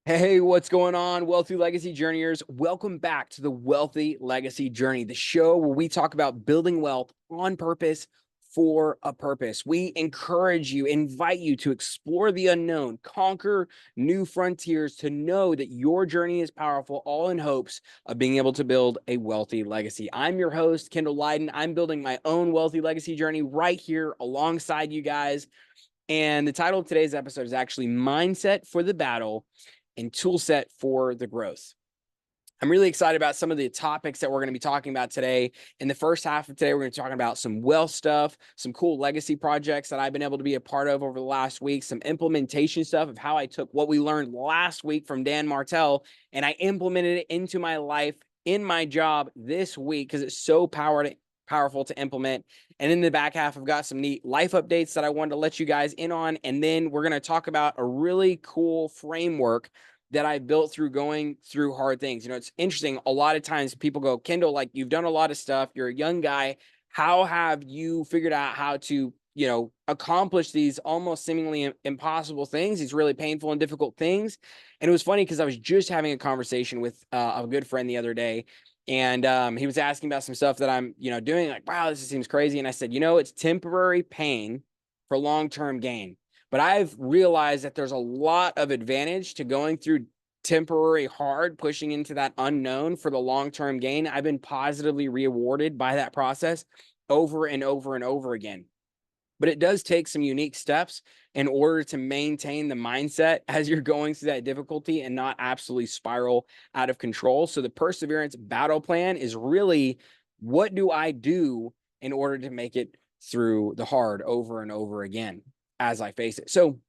Hey, what's going on, Wealthy Legacy Journeyers? Welcome back to the Wealthy Legacy Journey, the show where we talk about building wealth on purpose for a purpose. We encourage you, invite you to explore the unknown, conquer new frontiers, to know that your journey is powerful, all in hopes of being able to build a wealthy legacy. I'm your host, Kendell. I'm building my own wealthy legacy journey right here alongside you guys. And the title of today's episode is actually Mindset for the Battle and Toolset for the Growth. I'm really excited about some of the topics that we're going to be talking about today. In the first half of today, we're going to be talking about some wealth stuff, some cool legacy projects that I've been able to be a part of over the last week, some implementation stuff of how I took what we learned last week from Dan Martell and I implemented it into my life in my job this week because it's so powerful to implement. And in the back half, I've got some neat life updates that I wanted to let you guys in on. And then we're going to talk about a really cool framework that I built through going through hard things. You know, it's interesting. A lot of times people go, Kendell, like, you've done a lot of stuff. You're a young guy. How have you figured out how to, accomplish these almost seemingly impossible things, these really painful and difficult things? And it was funny because I was just having a conversation with a good friend the other day. And he was asking about some stuff that I'm, doing, like, wow, this seems crazy. And I said, it's temporary pain for long-term gain. But I've realized that there's a lot of advantage to going through temporary hard, pushing into that unknown for the long-term gain. I've been positively rewarded by that process over and over and over again. But it does take some unique steps in order to maintain the mindset as you're going through that difficulty and not absolutely spiral out of control. So the perseverance battle plan is really, what do I do in order to make it through the hard over and over again as I face it? So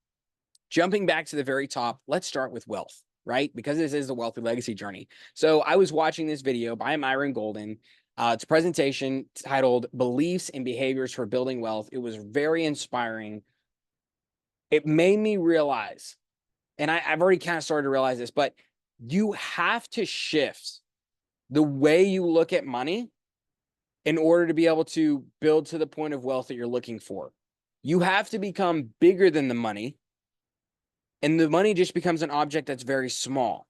jumping back to the very top, let's start with wealth, right? Because this is the wealthy legacy journey. So I was watching this video by Myron Golden. It's a presentation titled Beliefs and Behaviors for Building Wealth. It was very inspiring. It made me realize, and I've already kind of started to realize this, but you have to shift the way you look at money in order to be able to build to the point of wealth that you're looking for. You have to become bigger than the money, and the money just becomes an object that's very small,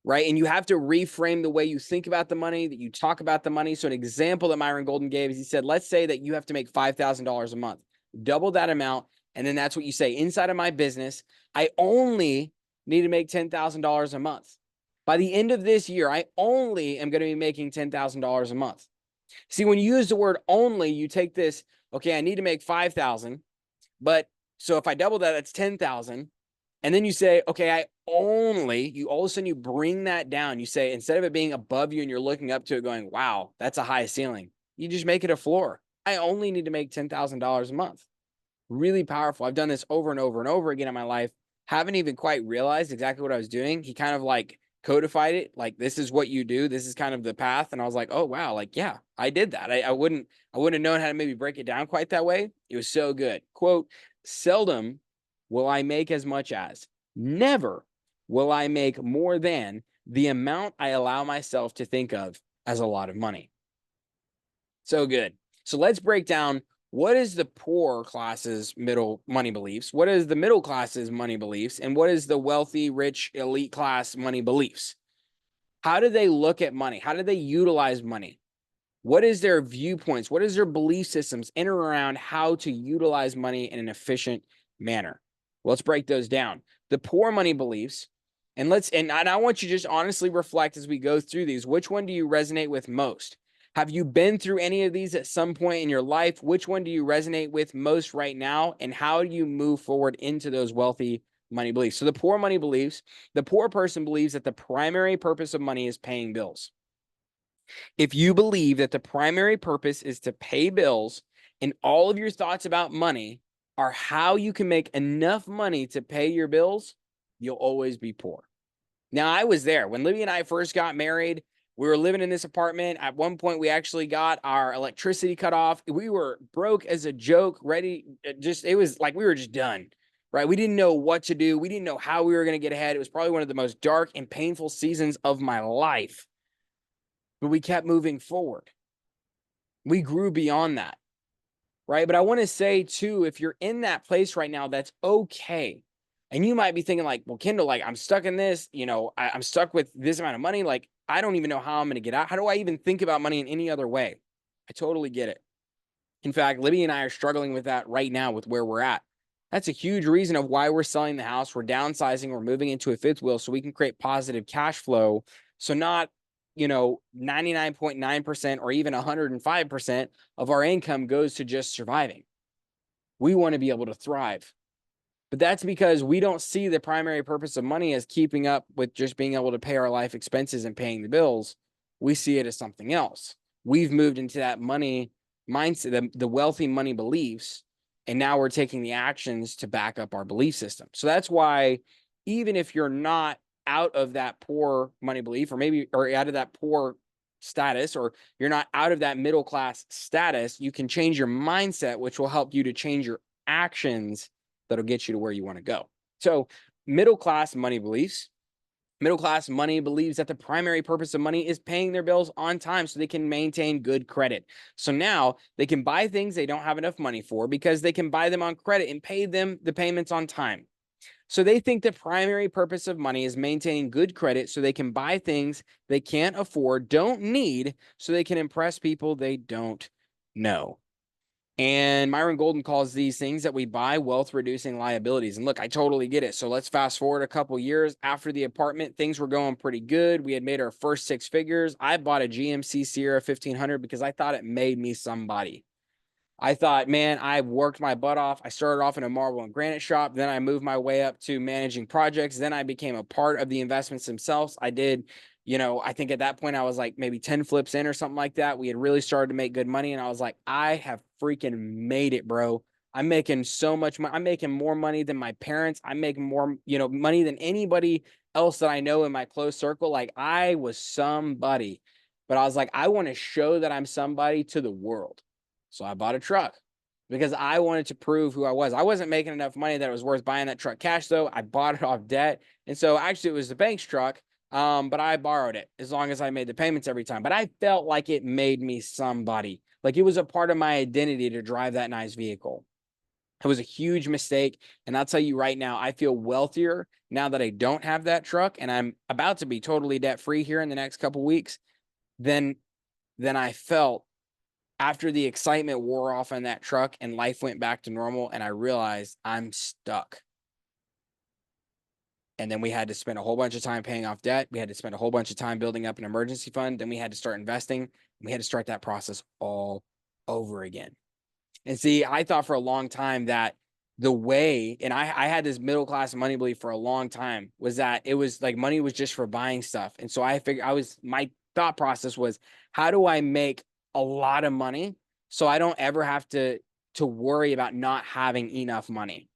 right? And you have to reframe the way you think about the money, that you talk about the money. So an example that Myron Golden gave is, he said, let's say that you have to make $5,000 a month, double that amount. And then that's what you say: inside of my business, I only need to make $10,000 a month. By the end of this year, I only am going to be making $10,000 a month. See, when you use the word only, you take this, okay, I need to make 5,000, but so if I double that, that's 10,000. And then you say, okay, you all of a sudden you bring that down. You say, instead of it being above you and you're looking up to it going, wow, that's a high ceiling, you just make it a floor. I only need to make $10,000 a month. Really powerful. I've done this over and over and over again in my life. Haven't even quite realized exactly what I was doing. He kind of like codified it. Like, this is what you do. This is kind of the path. And I was like, oh, wow. Like, yeah, I did that. I wouldn't have known how to maybe break it down quite that way. It was so good. Quote, seldom will I make as much as, never will I make more than the amount I allow myself to think of as a lot of money. So good. So let's break down, what is the poor class's middle money beliefs? What is the middle class's money beliefs? And what is the wealthy, rich, elite class money beliefs? How do they look at money? How do they utilize money? What is their viewpoints? What is their belief systems in or around how to utilize money in an efficient manner? Well, let's break those down. The poor money beliefs, and I want you to just honestly reflect as we go through these. Which one do you resonate with most? Have you been through any of these at some point in your life? Which one do you resonate with most right now? And how do you move forward into those wealthy money beliefs? So the poor money beliefs, the poor person believes that the primary purpose of money is paying bills. If you believe that the primary purpose is to pay bills and all of your thoughts about money are how you can make enough money to pay your bills, you'll always be poor. Now, I was there when Libby and I first got married. We were living in this apartment. At one point, we actually got our electricity cut off. We were broke as a joke, ready. It was like we were just done, right? We didn't know what to do. We didn't know how we were going to get ahead. It was probably one of the most dark and painful seasons of my life. But we kept moving forward. We grew beyond that, right? But I want to say too, if you're in that place right now, that's okay. And you might be thinking like, well, Kendall, like I'm stuck in this, I'm stuck with this amount of money. Like, I don't even know how I'm going to get out. How do I even think about money in any other way? I totally get it. In fact, Libby and I are struggling with that right now with where we're at. That's a huge reason of why we're selling the house. We're downsizing. We're moving into a fifth wheel so we can create positive cash flow. So not, 99.9% or even 105% of our income goes to just surviving. We want to be able to thrive. But that's because we don't see the primary purpose of money as keeping up with just being able to pay our life expenses and paying the bills. We see it as something else. We've moved into that money mindset, the wealthy money beliefs, and now we're taking the actions to back up our belief system. So that's why even if you're not out of that poor money belief, or out of that poor status, or you're not out of that middle class status, you can change your mindset, which will help you to change your actions that'll get you to where you want to go. So middle class money believes that the primary purpose of money is paying their bills on time so they can maintain good credit. So now they can buy things they don't have enough money for because they can buy them on credit and pay them the payments on time. So they think the primary purpose of money is maintaining good credit so they can buy things they can't afford, don't need, so they can impress people they don't know. And Myron Golden calls these things that we buy wealth reducing liabilities. And look, I totally get it. So let's fast forward a couple years after the apartment. Things were going pretty good. We had made our first 6 figures. I bought a GMC Sierra 1500 because I thought it made me somebody. I thought, man, I worked my butt off. I started off in a marble and granite shop. Then I moved my way up to managing projects. Then I became a part of the investments themselves. I did, I think at that point I was like maybe 10 flips in or something like that. We had really started to make good money. And I was like, I have freaking made it, bro. I'm making so much money. I'm making more money than my parents. I'm making more, money than anybody else that I know in my close circle. Like I was somebody, but I was like, I want to show that I'm somebody to the world. So I bought a truck because I wanted to prove who I was. I wasn't making enough money that it was worth buying that truck cash, though. I bought it off debt. And so actually it was the bank's truck, but I borrowed it as long as I made the payments every time. But I felt like it made me somebody. Like it was a part of my identity to drive that nice vehicle. It was a huge mistake. And I'll tell you right now, I feel wealthier now that I don't have that truck and I'm about to be totally debt free here in the next couple of weeks than I felt after the excitement wore off on that truck and life went back to normal and I realized I'm stuck. And then we had to spend a whole bunch of time paying off debt. We had to spend a whole bunch of time building up an emergency fund. Then we had to start investing. We had to start that process all over again. And see, I thought for a long time that the way, and I had this middle class money belief for a long time, was that it was like money was just for buying stuff. And so I figured my thought process was, how do I make a lot of money so I don't ever have to worry about not having enough money?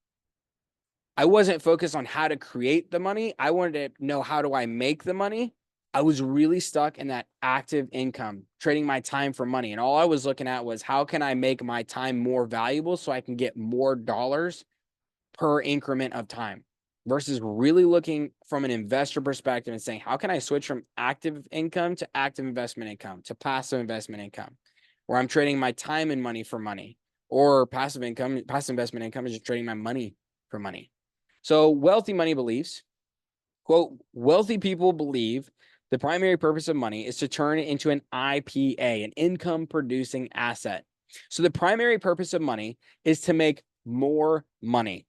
I wasn't focused on how to create the money. I wanted to know, how do I make the money? I was really stuck in that active income, trading my time for money. And all I was looking at was, how can I make my time more valuable so I can get more dollars per increment of time, versus really looking from an investor perspective and saying, how can I switch from active income to active investment income to passive investment income, where I'm trading my time and money for money, or passive investment income is just trading my money for money. So wealthy money beliefs, quote, wealthy people believe the primary purpose of money is to turn it into an IPA, an income producing asset. So the primary purpose of money is to make more money.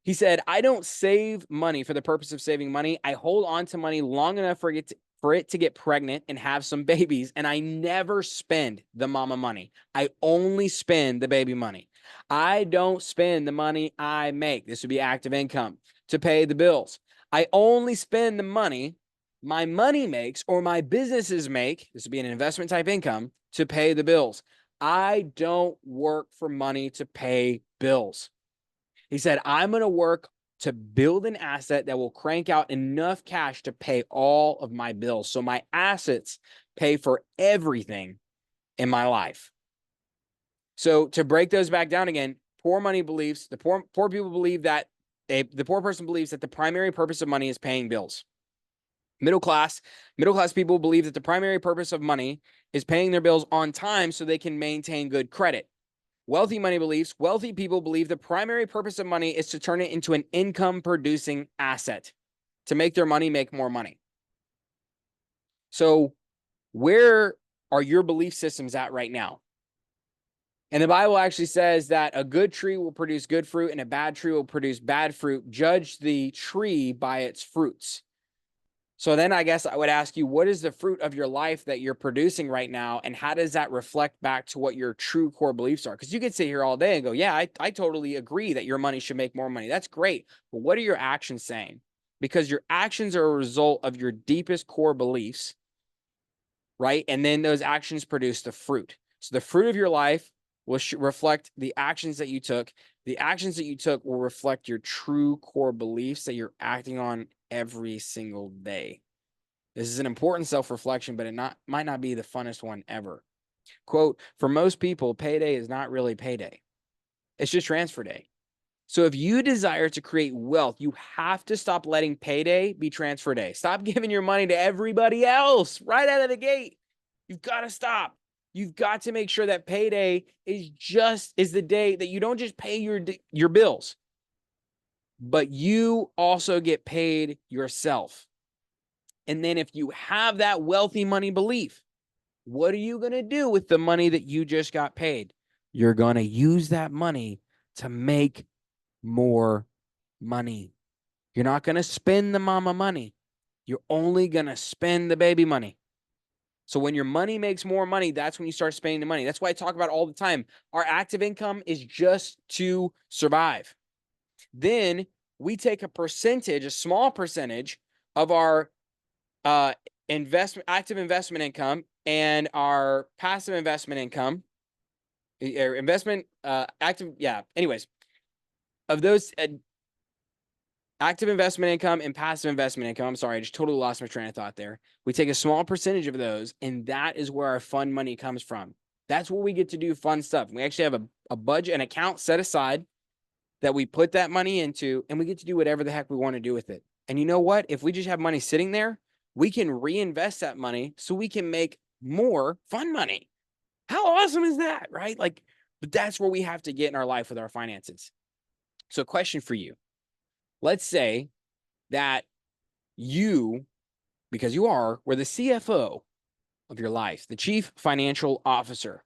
He said, I don't save money for the purpose of saving money. I hold on to money long enough for it to get pregnant and have some babies. And I never spend the mama money. I only spend the baby money. I don't spend the money I make. This would be active income to pay the bills. I only spend the money my money makes or my businesses make. This would be an investment type income to pay the bills. I don't work for money to pay bills. He said, I'm going to work to build an asset that will crank out enough cash to pay all of my bills. So my assets pay for everything in my life. So to break those back down again, poor money beliefs, the poor people believe that the poor person believes that the primary purpose of money is paying bills. Middle class people believe that the primary purpose of money is paying their bills on time so they can maintain good credit. Wealthy money beliefs. Wealthy people believe the primary purpose of money is to turn it into an income producing asset to make their money make more money. So where are your belief systems at right now? And the Bible actually says that a good tree will produce good fruit and a bad tree will produce bad fruit. Judge the tree by its fruits. So then I guess I would ask you, what is the fruit of your life that you're producing right now? And how does that reflect back to what your true core beliefs are? Because you could sit here all day and go, yeah, I totally agree that your money should make more money. That's great. But what are your actions saying? Because your actions are a result of your deepest core beliefs, right? And then those actions produce the fruit. So the fruit of your life will reflect the actions that you took. The actions that you took will reflect your true core beliefs that you're acting on every single day. This is an important self-reflection, but it might not be the funnest one ever. Quote, for most people, payday is not really payday. It's just transfer day. So if you desire to create wealth, you have to stop letting payday be transfer day. Stop giving your money to everybody else right out of the gate. You've got to stop. You've got to make sure that payday is the day that you don't just pay your bills, but you also get paid yourself. And then if you have that wealthy money belief, what are you going to do with the money that you just got paid? You're going to use that money to make more money. You're not going to spend the mama money. You're only going to spend the baby money. So when your money makes more money, that's when you start spending the money. That's why I talk about all the time. Our active income is just to survive. Then we take a small percentage of our active investment income and our passive investment income, anyways, of those active investment income and passive investment income. I'm sorry, I just totally lost my train of thought there. We take a small percentage of those, and that is where our fun money comes from. That's where we get to do fun stuff. We actually have a budget, an account set aside that we put that money into, and we get to do whatever the heck we want to do with it. And you know what? If we just have money sitting there, we can reinvest that money so we can make more fun money. How awesome is that, right? But that's where we have to get in our life with our finances. So question for you. Let's say that you, because you were the CFO of your life, the chief financial officer.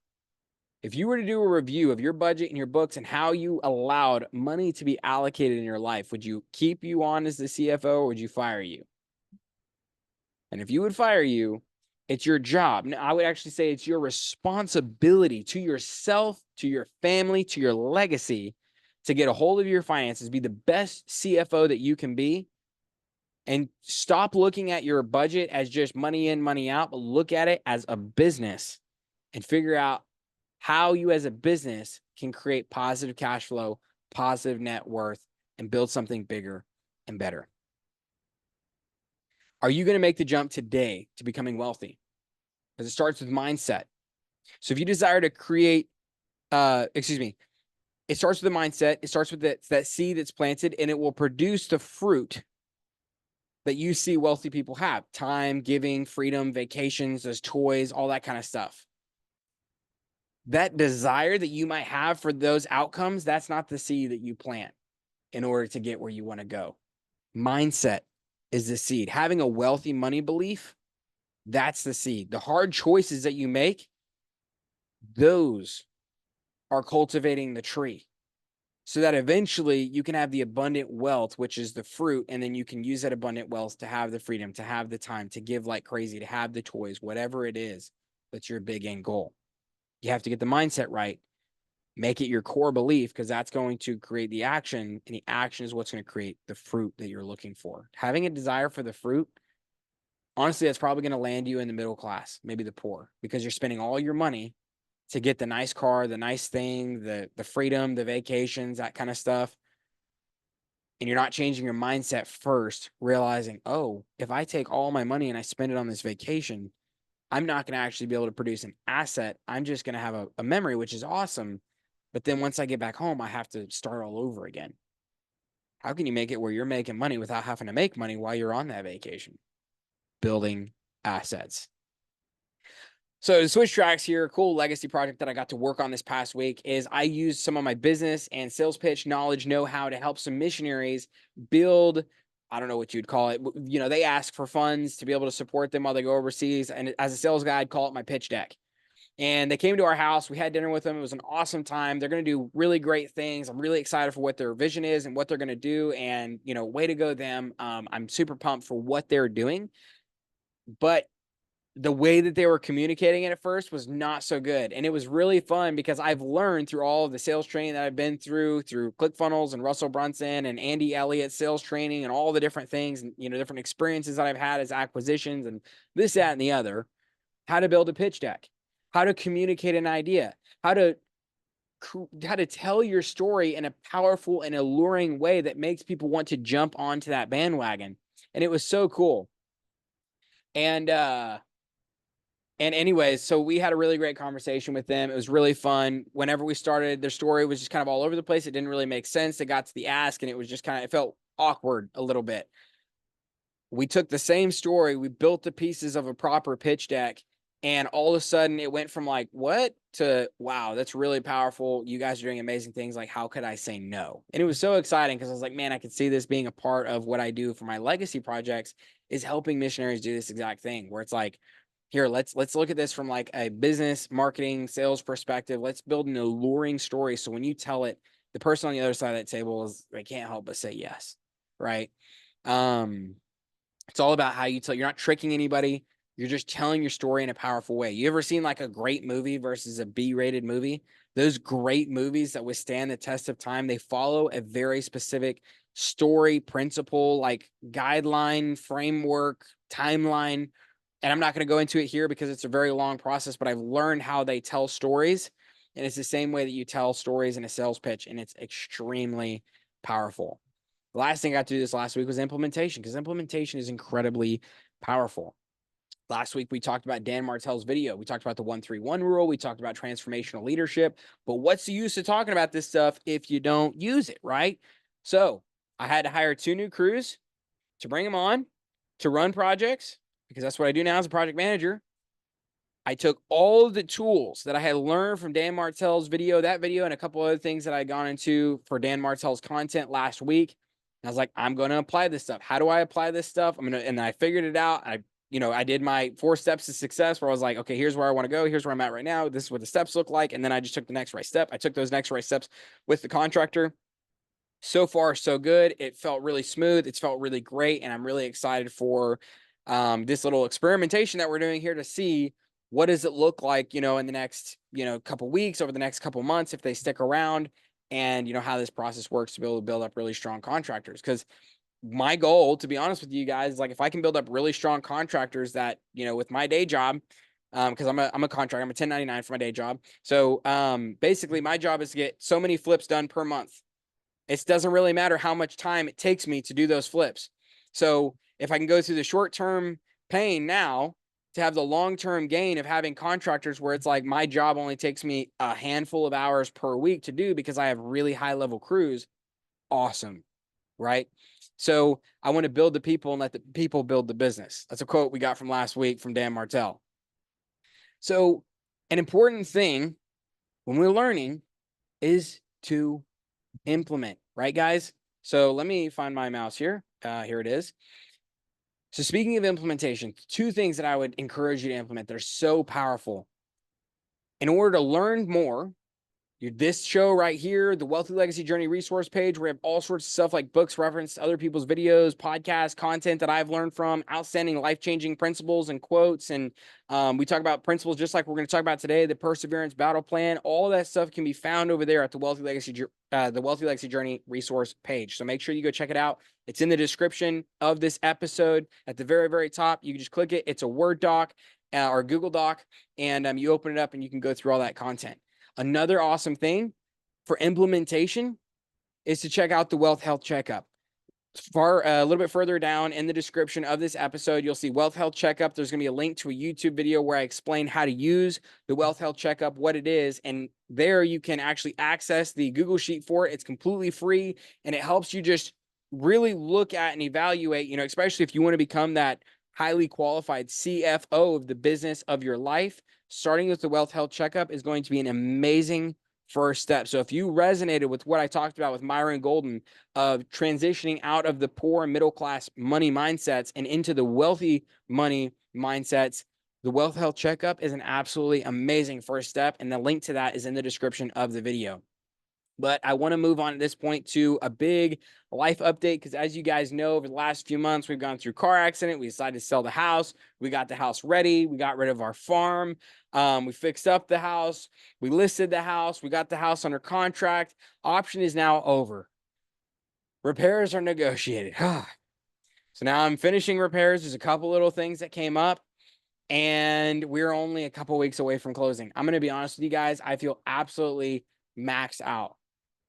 If you were to do a review of your budget and your books and how you allowed money to be allocated in your life, would you keep you on as the CFO or would you fire you? And if you would fire you, it's your job. Now, I would actually say it's your responsibility to yourself, to your family, to your legacy to get a hold of your finances, be the best CFO that you can be, and stop looking at your budget as just money in, money out, but look at it as a business and figure out how you as a business can create positive cash flow, positive net worth, and build something bigger and better. Are you going to make the jump today to becoming wealthy? Because it starts with mindset. So if you desire to create, it starts with the mindset. It starts with that seed that's planted, and it will produce the fruit that you see wealthy people have: time, giving, freedom, vacations, those toys, all that kind of stuff. That desire that you might have for those outcomes, that's not the seed that you plant in order to get where you want to go. Mindset is the seed. Having a wealthy money belief, that's the seed. The hard choices that you make, those are cultivating the tree so that eventually you can have the abundant wealth, which is the fruit. And then you can use that abundant wealth to have the freedom, to have the time, to give like crazy, to have the toys, whatever it is that's your big end goal. You have to get the mindset right. Make it your core belief, because that's going to create the action, and the action is what's going to create the fruit that you're looking for. Having a desire for the fruit, honestly, that's probably going to land you in the middle class, maybe the poor, because you're spending all your money to get the nice car, the nice thing, the freedom, the vacations, that kind of stuff. And you're not changing your mindset first, realizing, oh, if I take all my money and I spend it on this vacation, I'm not going to actually be able to produce an asset. I'm just going to have a memory, which is awesome. But then once I get back home, I have to start all over again. How can you make it where you're making money without having to make money while you're on that vacation? Building assets. So to switch tracks here, a cool legacy project that I got to work on this past week is I used some of my business and sales pitch knowledge, know-how to help some missionaries build, I don't know what you'd call it. You know, they ask for funds to be able to support them while they go overseas. And as a sales guy, I'd call it my pitch deck. And they came to our house. We had dinner with them. It was an awesome time. They're going to do really great things. I'm really excited for what their vision is and what they're going to do. And, you know, way to go them. I'm super pumped for what they're doing. But the way that they were communicating it at first was not so good. And it was really fun because I've learned through all of the sales training that I've been through ClickFunnels and Russell Brunson and Andy Elliott sales training and all the different things and, you know, different experiences that I've had as acquisitions and this, that, and the other, how to build a pitch deck, how to communicate an idea, how to tell your story in a powerful and alluring way that makes people want to jump onto that bandwagon. And it was so cool. And anyways, so we had a really great conversation with them. It was really fun. Whenever we started, their story was just kind of all over the place. It didn't really make sense. They got to the ask and it was just kind of, it felt awkward a little bit. We took the same story, we built the pieces of a proper pitch deck, and all of a sudden it went from like, what, to wow, that's really powerful. You guys are doing amazing things. Like, how could I say no? And it was so exciting because I was like, man, I could see this being a part of what I do for my legacy projects, is helping missionaries do this exact thing where it's like, here, let's look at this from like a business, marketing, sales perspective. Let's build an alluring story. So when you tell it, the person on the other side of that table is, they can't help but say yes. Right. It's all about how you tell. You're not tricking anybody. You're just telling your story in a powerful way. You ever seen like a great movie versus a B-rated movie? Those great movies that withstand the test of time, they follow a very specific story, principle, like guideline, framework, timeline. And I'm not going to go into it here because it's a very long process, but I've learned how they tell stories. And it's the same way that you tell stories in a sales pitch. And it's extremely powerful. The last thing I got to do this last week was implementation, because implementation is incredibly powerful. Last week, we talked about Dan Martell's video. We talked about the 1-3-1 rule. We talked about transformational leadership. But what's the use of talking about this stuff if you don't use it, right? So I had to hire 2 new crews to bring them on to run projects, because that's what I do now as a project manager. I took all of the tools that I had learned from Dan Martell's video, that video, and a couple other things that I had gone into for Dan Martell's content last week. And I was like, I'm going to apply this stuff. How do I apply this stuff? And I figured it out. I did my 4 steps to success where I was like, okay, here's where I want to go. Here's where I'm at right now. This is what the steps look like. And then I just took the next right step. I took those next right steps with the contractor. So far, so good. It felt really smooth. It's felt really great. And I'm really excited for this little experimentation that we're doing here to see what does it look like, in the next, couple weeks, over the next couple months, if they stick around, and, how this process works to be able to build up really strong contractors. Because my goal, to be honest with you guys, like if I can build up really strong contractors that, with my day job, because I'm a contractor, I'm a 1099 for my day job. So basically my job is to get so many flips done per month. It doesn't really matter how much time it takes me to do those flips. So if I can go through the short-term pain now to have the long-term gain of having contractors where it's like my job only takes me a handful of hours per week to do because I have really high-level crews, awesome, right? So I want to build the people and let the people build the business. That's a quote we got from last week from Dan Martell. So an important thing when we're learning is to implement, right, guys? So let me find my mouse here. Here it is. So speaking of implementation, 2 things that I would encourage you to implement that are so powerful. In order to learn more, this show right here, the Wealthy Legacy Journey resource page, where we have all sorts of stuff like books, reference to other people's videos, podcasts, content that I've learned from, outstanding life-changing principles and quotes. And we talk about principles just like we're going to talk about today, the perseverance battle plan. All of that stuff can be found over there at the Wealthy Legacy Journey resource page. So make sure you go check it out. It's in the description of this episode at the very, very top. You can just click it. It's a Word doc or Google Doc, and you open it up and you can go through all that content. Another awesome thing for implementation is to check out the Wealth Health Checkup. A little bit further down in the description of this episode, you'll see Wealth Health Checkup. There's going to be a link to a YouTube video where I explain how to use the Wealth Health Checkup, what it is, and there you can actually access the Google Sheet for it. It's completely free, and it helps you just really look at and evaluate, especially if you want to become that highly qualified CFO of the business of your life, starting with the Wealth Health Checkup is going to be an amazing first step. So if you resonated with what I talked about with Myron Golden of transitioning out of the poor and middle class money mindsets and into the wealthy money mindsets, the Wealth Health Checkup is an absolutely amazing first step. And the link to that is in the description of the video. But I want to move on at this point to a big life update because, as you guys know, over the last few months, we've gone through car accident. We decided to sell the house. We got the house ready. We got rid of our farm. We fixed up the house. We listed the house. We got the house under contract. Option is now over. Repairs are negotiated. So now I'm finishing repairs. There's a couple little things that came up, and we're only a couple weeks away from closing. I'm going to be honest with you guys. I feel absolutely maxed out.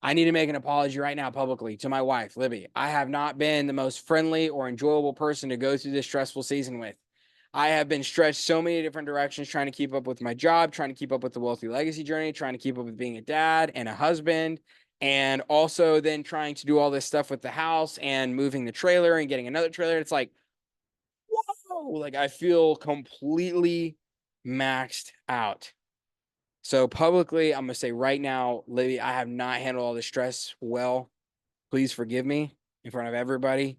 I need to make an apology right now publicly to my wife, Libby. I have not been the most friendly or enjoyable person to go through this stressful season with. I have been stretched so many different directions trying to keep up with my job, trying to keep up with the Wealthy Legacy journey, trying to keep up with being a dad and a husband, and also then trying to do all this stuff with the house and moving the trailer and getting another trailer. It's like, whoa, like I feel completely maxed out. So publicly, I'm going to say right now, Libby, I have not handled all the stress well. Please forgive me in front of everybody.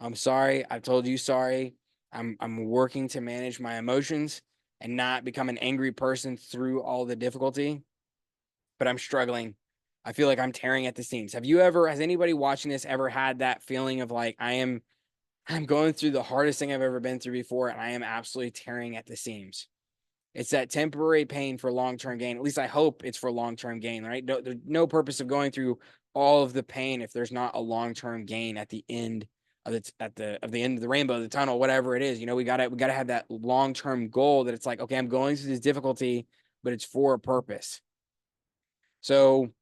I'm sorry. I've told you sorry. I'm working to manage my emotions and not become an angry person through all the difficulty, but I'm struggling. I feel like I'm tearing at the seams. Has anybody watching this ever had that feeling of like, I'm going through the hardest thing I've ever been through before, and I am absolutely tearing at the seams? It's that temporary pain for long-term gain. At least I hope it's for long-term gain, right? There's no purpose of going through all of the pain if there's not a long-term gain at the end of the end of the rainbow, the tunnel, whatever it is. We gotta have that long-term goal that it's like, okay, I'm going through this difficulty, but it's for a purpose. So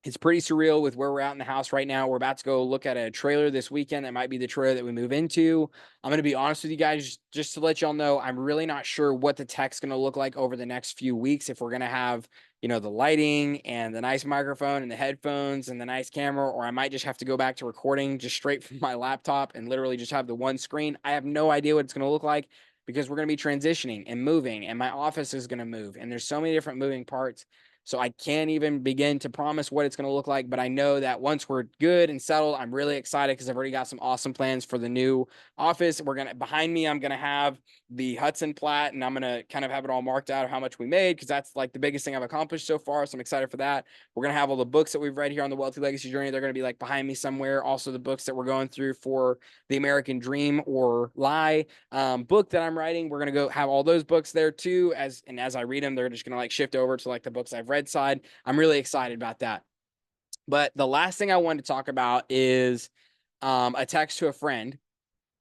it's pretty surreal with where we're at in the house right now. We're about to go look at a trailer this weekend. That might be the trailer that we move into. I'm going to be honest with you guys, just to let y'all know, I'm really not sure what the tech's going to look like over the next few weeks. If we're going to have, the lighting and the nice microphone and the headphones and the nice camera, or I might just have to go back to recording just straight from my laptop and literally just have the one screen. I have no idea what it's going to look like because we're going to be transitioning and moving, and my office is going to move, and there's so many different moving parts. So I can't even begin to promise what it's going to look like, but I know that once we're good and settled, I'm really excited because I've already got some awesome plans for the new office. Behind me, I'm going to have the Hudson plat, and I'm going to kind of have it all marked out of how much we made, because that's like the biggest thing I've accomplished so far. So I'm excited for that. We're going to have all the books that we've read here on the Wealthy Legacy Journey. They're going to be like behind me somewhere. Also the books that we're going through for the American Dream or Lie book that I'm writing. We're going to go have all those books there too. As I read them, they're just going to like shift over to like the books I've read side. I'm really excited about that. But the last thing I wanted to talk about is a text to a friend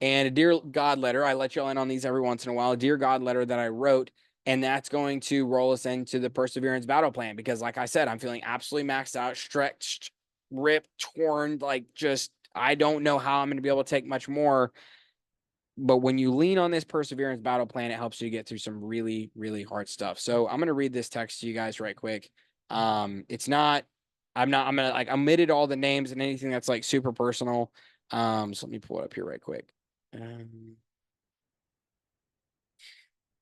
and a Dear God letter. I let y'all in on these every once in a while. A Dear God letter that I wrote, and that's going to roll us into the Perseverance battle plan, because like I said, I'm feeling absolutely maxed out, stretched, ripped, torn, like just I don't know how I'm going to be able to take much more. But when you lean on this Perseverance battle plan, it helps you get through some really, really hard stuff. So I'm going to read this text to you guys right quick. I'm going to like omitted all the names and anything that's like super personal. So let me pull it up here right quick.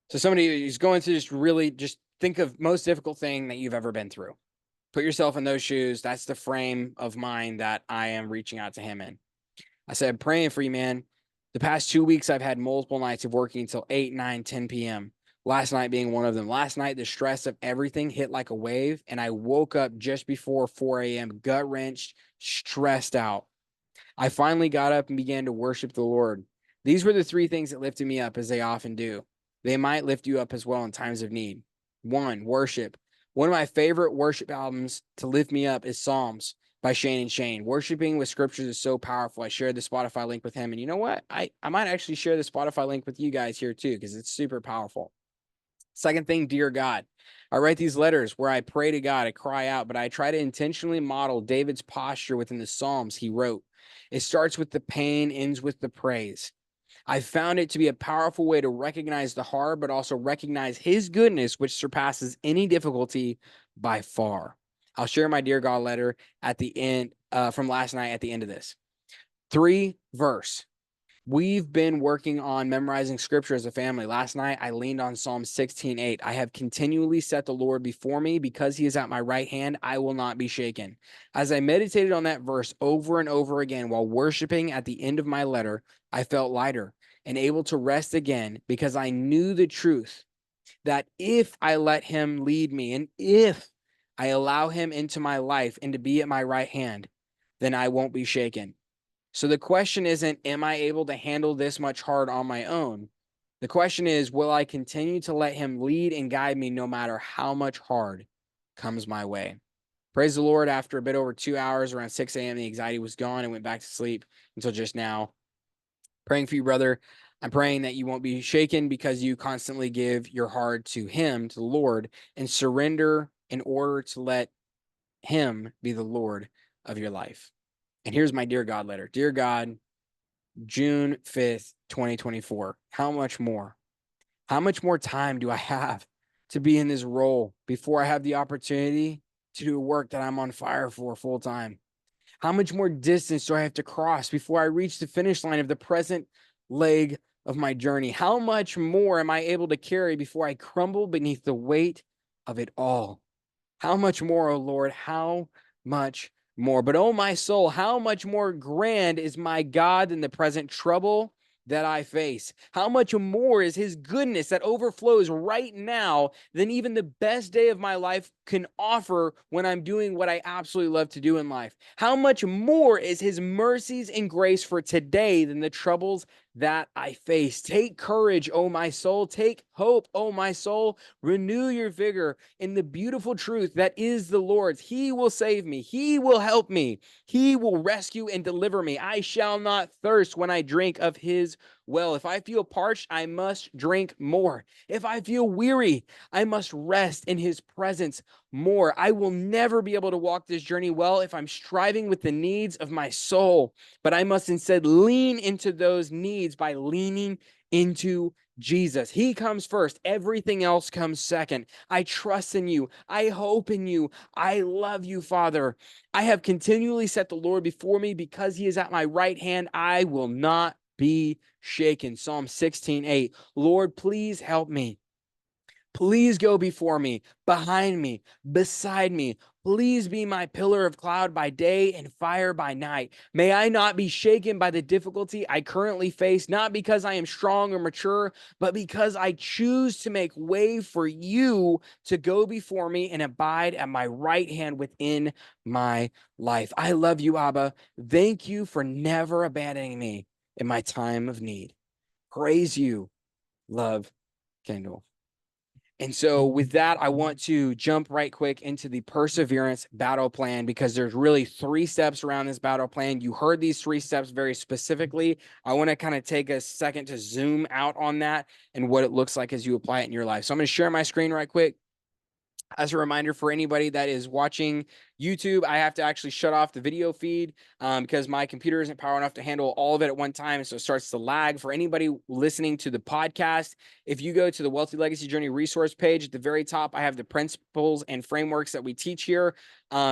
So somebody who's going through just think of most difficult thing that you've ever been through. Put yourself in those shoes. That's the frame of mind that I am reaching out to him in. I said, praying for you, man. The past 2 weeks, I've had multiple nights of working until 8, 9, 10 p.m. Last night being one of them. Last night, the stress of everything hit like a wave, and I woke up just before 4 a.m., gut-wrenched, stressed out. I finally got up and began to worship the Lord. These were the 3 things that lifted me up, as they often do. They might lift you up as well in times of need. 1, worship. One of my favorite worship albums to lift me up is Psalms by Shane and Shane. Worshiping with scriptures is so powerful. I shared the Spotify link with him. And you know what? I might actually share the Spotify link with you guys here too, because it's super powerful. Second thing, Dear God. I write these letters where I pray to God, I cry out, but I try to intentionally model David's posture within the Psalms he wrote. It starts with the pain, ends with the praise. I found it to be a powerful way to recognize the hard, but also recognize his goodness, which surpasses any difficulty by far. I'll share my Dear God letter at the end from last night at the end of this. 3 verse. We've been working on memorizing scripture as a family. Last night, I leaned on Psalm 16:8. I have continually set the Lord before me. Because he is at my right hand, I will not be shaken. As I meditated on that verse over and over again while worshiping at the end of my letter, I felt lighter and able to rest again because I knew the truth that if I let him lead me and if I allow him into my life and to be at my right hand, then I won't be shaken. So the question isn't, am I able to handle this much hard on my own? The question is, will I continue to let him lead and guide me no matter how much hard comes my way? Praise the Lord. After a bit over 2 hours, around 6 a.m., the anxiety was gone and went back to sleep until just now. Praying for you, brother. I'm praying that you won't be shaken because you constantly give your heart to him, to the Lord, and surrender in order to let him be the Lord of your life. And here's my Dear God letter. Dear God, June 5th, 2024. How much more? How much more time do I have to be in this role before I have the opportunity to do work that I'm on fire for full time? How much more distance do I have to cross before I reach the finish line of the present leg of my journey? How much more am I able to carry before I crumble beneath the weight of it all? How much more, O Lord? How much more? But, oh, my soul, how much more grand is my God than the present trouble that I face? How much more is his goodness that overflows right now than even the best day of my life can offer when I'm doing what I absolutely love to do in life? How much more is his mercies and grace for today than the troubles that I face? Take courage, O my soul. Take hope, O my soul. Renew your vigor in the beautiful truth that is the Lord's. He will save me. He will help me. He will rescue and deliver me. I shall not thirst when I drink of his well. If I feel parched, I must drink more. If I feel weary, I must rest in his presence more. I will never be able to walk this journey well if I'm striving with the needs of my soul, but I must instead lean into those needs by leaning into Jesus. He comes first. Everything else comes second. I trust in you. I hope in you. I love you, Father. I have continually set the Lord before me. Because he is at my right hand, I will not be shaken. Psalm 16:8. Lord, please help me. Please go before me, behind me, beside me. Please be my pillar of cloud by day and fire by night. May I not be shaken by the difficulty I currently face, not because I am strong or mature, but because I choose to make way for you to go before me and abide at my right hand within my life. I love you, Abba. Thank you for never abandoning me in my time of need. Praise you. Love, Kendell. And so with that, I want to jump right quick into the perseverance battle plan, because there's really 3 steps around this battle plan. You heard these 3 steps very specifically. I want to kind of take a second to zoom out on that and what it looks like as you apply it in your life. So I'm going to share my screen right quick. As a reminder for anybody that is watching YouTube, I have to actually shut off the video feed because my computer isn't power enough to handle all of it at one time. So it starts to lag. For anybody listening to the podcast, if you go to the Wealthy Legacy Journey resource page at the very top, I have the principles and frameworks that we teach here.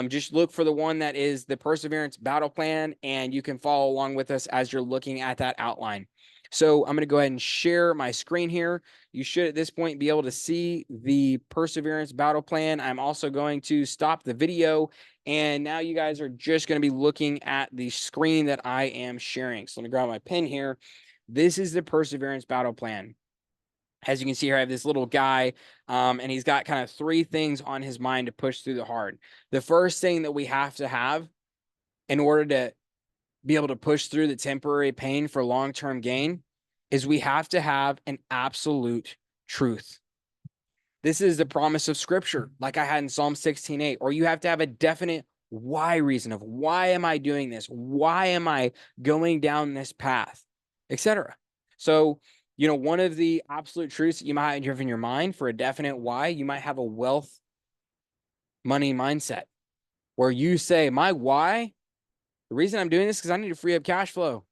Just look for the one that is the Perseverance Battle Plan, and you can follow along with us as you're looking at that outline. So I'm going to go ahead and share my screen here. You should at this point be able to see the Perseverance Battle Plan. I'm also going to stop the video, and now you guys are just going to be looking at the screen that I am sharing. So let me grab my pen here. This is the Perseverance Battle Plan. As you can see here, I have this little guy, and he's got kind of 3 things on his mind to push through the hard. The first thing that we have to have in order to be able to push through the temporary pain for long-term gain is we have to have an absolute truth. This is the promise of scripture, like I had in Psalm 16:8, or you have to have a definite why reason of why am I doing this? Why am I going down this path, etc. So, one of the absolute truths that you might have in your mind for a definite why, you might have a wealth money mindset where you say, my why, the reason I'm doing this is because I need to free up cash flow.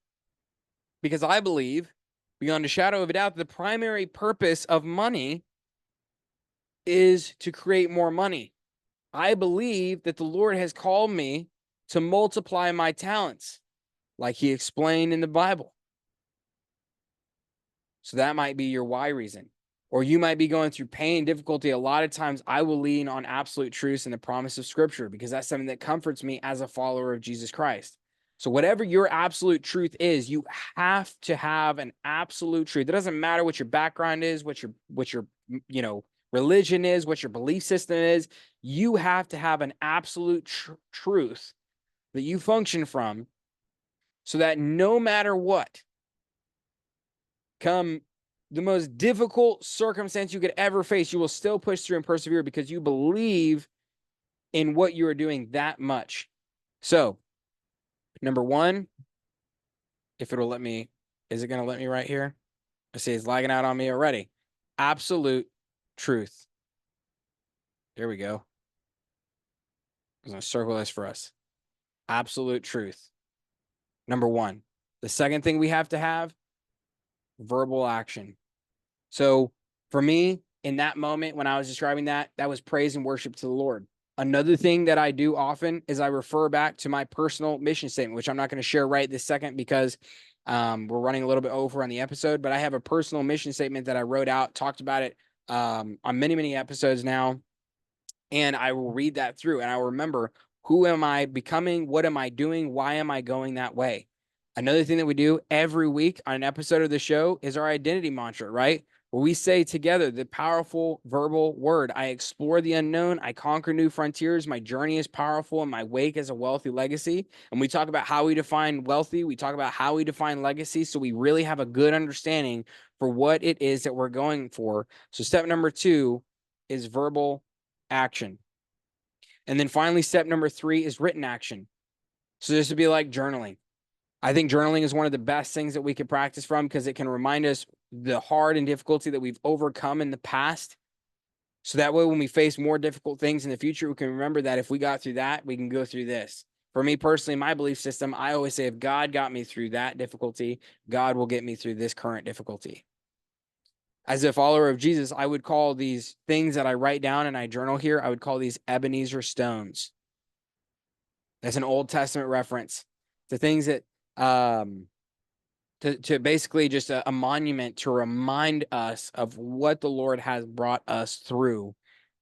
Because I believe, beyond a shadow of a doubt, the primary purpose of money is to create more money. I believe that the Lord has called me to multiply my talents, like he explained in the Bible. So that might be your why reason. Or you might be going through pain, difficulty. A lot of times I will lean on absolute truths and the promise of scripture because that's something that comforts me as a follower of Jesus Christ. So whatever your absolute truth is, you have to have an absolute truth. It doesn't matter what your background is, what your religion is, what your belief system is. You have to have an absolute truth that you function from so that no matter what, come the most difficult circumstance you could ever face, you will still push through and persevere because you believe in what you are doing that much. So, number one, if it'll let me, is it going to let me right here? I see it's lagging out on me already. Absolute truth. There we go. I'm going to circle this for us. Absolute truth. Number one. The second thing we have to have, verbal action. So for me, in that moment, when I was describing that, that was praise and worship to the Lord. Another thing that I do often is I refer back to my personal mission statement, which I'm not going to share right this second because we're running a little bit over on the episode, but I have a personal mission statement that I wrote out, talked about it on many, many episodes now. And I will read that through and I will remember, who am I becoming? What am I doing? Why am I going that way? Another thing that we do every week on an episode of the show is our identity mantra, right? Where we say together the powerful verbal word, I explore the unknown, I conquer new frontiers, my journey is powerful, and my wake is a wealthy legacy. And we talk about how we define wealthy, we talk about how we define legacy, so we really have a good understanding for what it is that we're going for. So step number 2 is verbal action. And then finally, step number 3 is written action. So this would be like journaling. I think journaling is one of the best things that we could practice from because it can remind us the hard and difficulty that we've overcome in the past. So that way, when we face more difficult things in the future, we can remember that if we got through that, we can go through this. For me personally, my belief system, I always say, if God got me through that difficulty, God will get me through this current difficulty. As a follower of Jesus, I would call these things that I write down and I journal here, I would call these Ebenezer stones. That's an Old Testament reference to things that, to basically just a monument to remind us of what the Lord has brought us through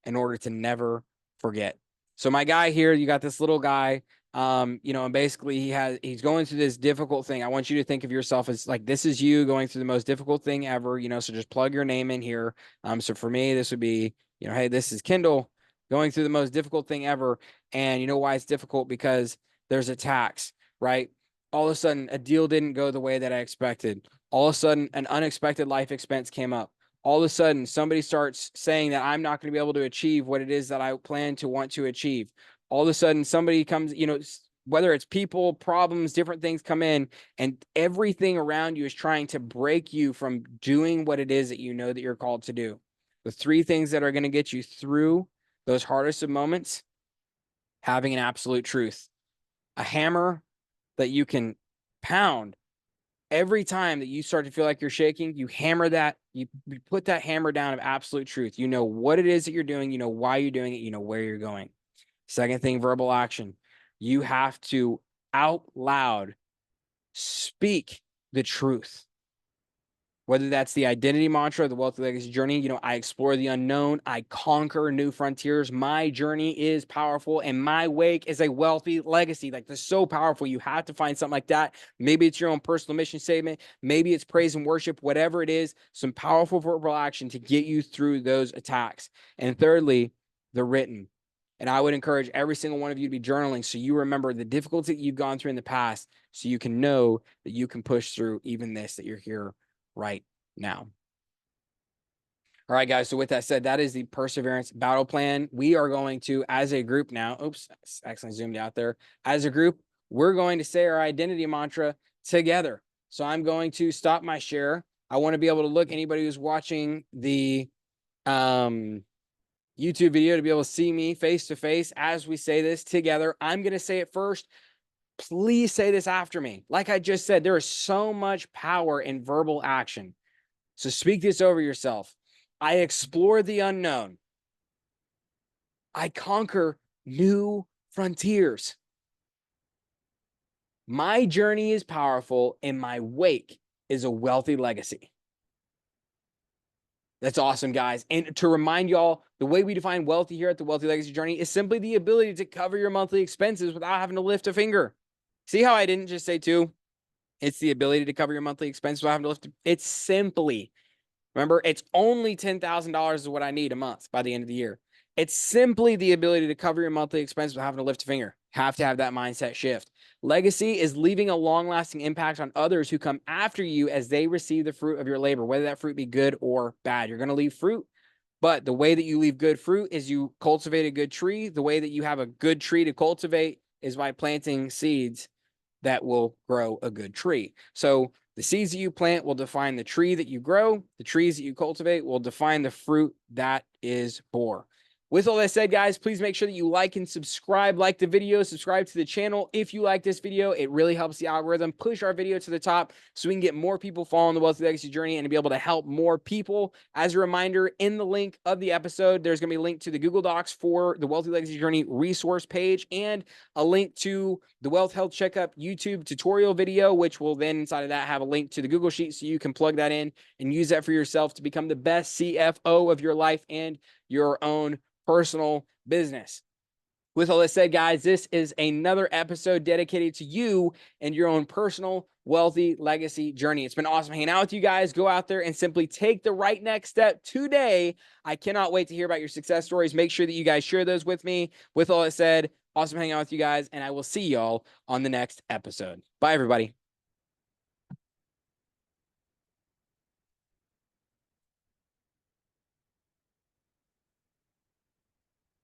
in order to never forget. So my guy here, you got this little guy, and basically he's going through this difficult thing. I want you to think of yourself as like, this is you going through the most difficult thing ever, so just plug your name in here. So for me, this would be, hey, this is Kendell going through the most difficult thing ever. And you know why it's difficult? Because there's attacks, right? All of a sudden, a deal didn't go the way that I expected. All of a sudden, an unexpected life expense came up. All of a sudden, somebody starts saying that I'm not going to be able to achieve what it is that I plan to want to achieve. All of a sudden, somebody comes, whether it's people, problems, different things come in, and everything around you is trying to break you from doing what it is that you know that you're called to do. The 3 things that are going to get you through those hardest of moments, having an absolute truth, a hammer that you can pound every time that you start to feel like you're shaking. You hammer that, you put that hammer down of absolute truth. You know what it is that you're doing, you know why you're doing it, you know where you're going. Second thing, verbal action. You have to out loud speak the truth. Whether that's the identity mantra, the wealthy legacy journey, I explore the unknown, I conquer new frontiers. My journey is powerful and my wake is a wealthy legacy. Like, that's so powerful. You have to find something like that. Maybe it's your own personal mission statement. Maybe it's praise and worship, whatever it is, some powerful verbal action to get you through those attacks. And thirdly, the written. And I would encourage every single one of you to be journaling so you remember the difficulty that you've gone through in the past, so you can know that you can push through even this, that you're here right now. All right, guys. So with that said, that is the perseverance battle plan. We are going to, as a group now, oops, accidentally zoomed out there. As a group, we're going to say our identity mantra together. So I'm going to stop my share. I want to be able to look anybody who's watching the YouTube video to be able to see me face to face as we say this together. I'm going to say it first. Please say this after me. Like I just said, there is so much power in verbal action. So speak this over yourself. I explore the unknown. I conquer new frontiers. My journey is powerful and my wake is a wealthy legacy. That's awesome, guys. And to remind y'all, the way we define wealthy here at the Wealthy Legacy Journey is simply the ability to cover your monthly expenses without having to lift a finger. See how I didn't just say two? It's the ability to cover your monthly expenses without having to lift. It's simply, remember, it's only $10,000 is what I need a month by the end of the year. It's simply the ability to cover your monthly expenses without having to lift a finger. Have to have that mindset shift. Legacy is leaving a long-lasting impact on others who come after you as they receive the fruit of your labor, whether that fruit be good or bad. You're going to leave fruit, but the way that you leave good fruit is you cultivate a good tree. The way that you have a good tree to cultivate is by planting seeds that will grow a good tree. So the seeds that you plant will define the tree that you grow. The trees that you cultivate will define the fruit that is bore. With all that said, guys, please make sure that you like and subscribe. Like the video, subscribe to the channel. If you like this video, it really helps the algorithm push our video to the top so we can get more people following the Wealthy Legacy Journey and to be able to help more people. As a reminder, in the link of the episode, there's going to be a link to the Google Docs for the Wealthy Legacy Journey resource page and a link to the Wealth Health Checkup YouTube tutorial video, which will then inside of that have a link to the Google Sheet so you can plug that in and use that for yourself to become the best CFO of your life and your own personal business. With all that said, guys, this is another episode dedicated to you and your own personal wealthy legacy journey. It's been awesome hanging out with you guys. Go out there and simply take the right next step today. I cannot wait to hear about your success stories. Make sure that you guys share those with me. With all that said, awesome hanging out with you guys, and I will see y'all on the next episode. Bye, everybody.